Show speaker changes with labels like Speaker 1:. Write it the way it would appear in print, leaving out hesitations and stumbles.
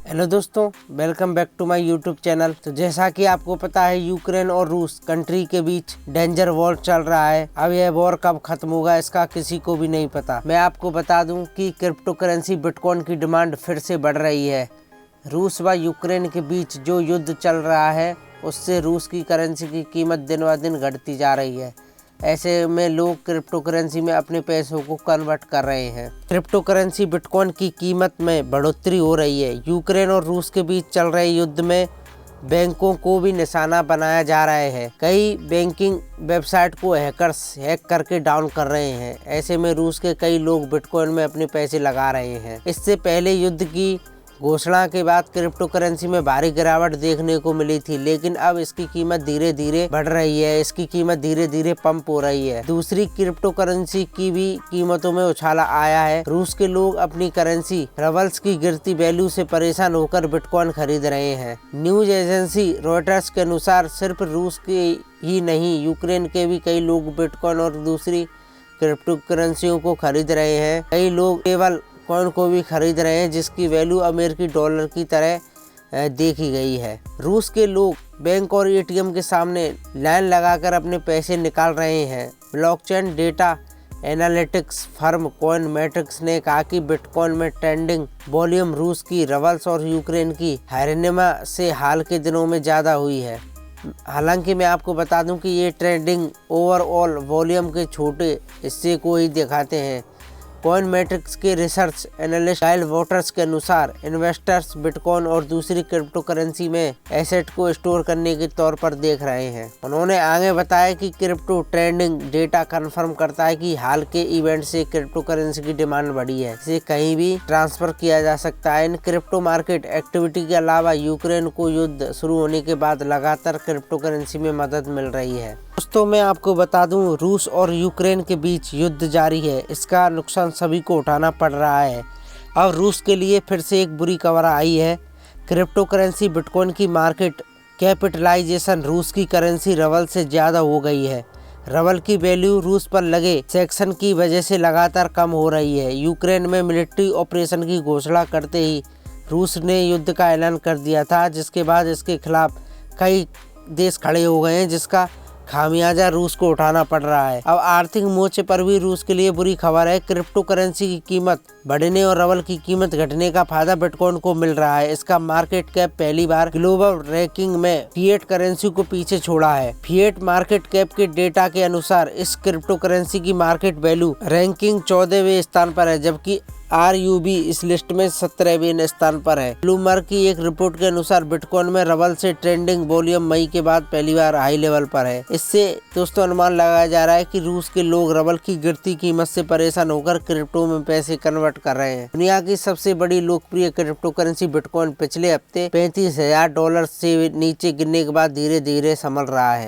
Speaker 1: Hello दोस्तों, welcome back to my YouTube channel. तो जैसा कि आपको पता है, यूक्रेन और रूस कंट्री के बीच डेंजर वॉर चल रहा है। अब यह वॉर कब खत्म होगा इसका किसी को भी नहीं पता। मैं आपको बता दूं कि क्रिप्टो करेंसी बिटकॉइन की डिमांड फिर से बढ़ रही है। रूस व यूक्रेन के बीच जो युद्ध चल रहा है उससे रूस की करेंसी की कीमत दिन ब दिन घटती जा रही है। ऐसे में लोग क्रिप्टो करेंसी में अपने पैसों को कन्वर्ट कर रहे हैं। क्रिप्टो करेंसी बिटकॉइन की कीमत में बढ़ोतरी हो रही है। यूक्रेन और रूस के बीच चल रहे युद्ध में बैंकों को भी निशाना बनाया जा रहा है। कई बैंकिंग वेबसाइट को हैकर्स हैक करके डाउन कर रहे हैं। ऐसे में रूस के कई लोग बिटकॉइन में अपने पैसे लगा रहे हैं। इससे पहले युद्ध की घोषणा के बाद क्रिप्टो करेंसी में भारी गिरावट देखने को मिली थी, लेकिन अब इसकी कीमत धीरे धीरे बढ़ रही है। इसकी कीमत धीरे धीरे पंप हो रही है। दूसरी क्रिप्टो करेंसी की भी कीमतों में उछाला आया है। रूस के लोग अपनी करेंसी रबल्स की गिरती वैल्यू से परेशान होकर बिटकॉइन खरीद रहे हैं। न्यूज एजेंसी रॉयटर्स के अनुसार सिर्फ रूस के ही नहीं, यूक्रेन के भी कई लोग बिटकॉइन और दूसरी क्रिप्टो करेंसियों को खरीद रहे हैं। कई लोग केवल कॉइन को भी खरीद रहे हैं जिसकी वैल्यू अमेरिकी डॉलर की तरह देखी गई है। रूस के लोग बैंक और एटीएम के सामने लाइन लगाकर अपने पैसे निकाल रहे हैं। Blockchain data analytics firm coin matrix ने कहा कि बिटकॉइन में ट्रेंडिंग वॉल्यूम रूस की रबल्स और यूक्रेन की हायरनिमा से हाल के दिनों में ज़्यादा हुई है। हालांकि मैं आपको बता दूं कि ये ट्रेंडिंग ओवरऑल वॉल्यूम के छोटे हिस्से को ही दिखाते हैं। कॉइन मैट्रिक्स के रिसर्च एनालिस्ट काइल वॉटर्स के अनुसार इन्वेस्टर्स बिटकॉइन और दूसरी क्रिप्टो करेंसी में एसेट को स्टोर करने के तौर पर देख रहे हैं। उन्होंने आगे बताया कि क्रिप्टो ट्रेंडिंग डेटा कंफर्म करता है कि हाल के इवेंट से क्रिप्टो करेंसी की डिमांड बढ़ी है। इसे कहीं भी ट्रांसफर किया जा सकता है। इन क्रिप्टो मार्केट एक्टिविटी के अलावा यूक्रेन को युद्ध शुरू होने के बाद लगातार क्रिप्टो करेंसी में मदद मिल रही है। दोस्तों, मैं आपको बता दूं, रूस और यूक्रेन के बीच युद्ध जारी है। इसका नुकसान सभी को उठाना पड़ रहा है। अब रूस के लिए फिर से एक बुरी खबर आई है। क्रिप्टो करेंसी बिटकॉइन की मार्केट कैपिटलाइजेशन रूस की करेंसी रबल से ज़्यादा हो गई है। रबल की वैल्यू रूस पर लगे सैंक्शन की वजह से लगातार कम हो रही है। यूक्रेन में मिलिट्री ऑपरेशन की घोषणा करते ही रूस ने युद्ध का ऐलान कर दिया था, जिसके बाद इसके खिलाफ कई देश खड़े हो गए हैं, जिसका खामियाजा रूस को उठाना पड़ रहा है। अब आर्थिक मोर्चे पर भी रूस के लिए बुरी खबर है। क्रिप्टो करेंसी की कीमत बढ़ने और रबल की कीमत घटने का फायदा बिटकॉइन को मिल रहा है। इसका मार्केट कैप पहली बार ग्लोबल रैंकिंग में फिएट करेंसी को पीछे छोड़ा है। फिएट मार्केट कैप के डेटा के अनुसार इस क्रिप्टो करेंसी की मार्केट वैल्यू रैंकिंग 14वें स्थान पर है, जबकि RUB इस लिस्ट में 17वें स्थान पर है। ब्लूमबर्ग की एक रिपोर्ट के अनुसार बिटकॉइन में रबल से ट्रेंडिंग वॉल्यूम मई के बाद पहली बार हाई लेवल पर है। इससे दोस्तों अनुमान लगाया जा रहा है कि रूस के लोग रबल की गिरती कीमत से परेशान होकर क्रिप्टो में पैसे कन्वर्ट कर रहे हैं। दुनिया की सबसे बड़ी लोकप्रिय क्रिप्टो करेंसी बिटकॉइन पिछले हफ्ते $35,000 से नीचे गिरने के बाद धीरे धीरे संभल रहा है।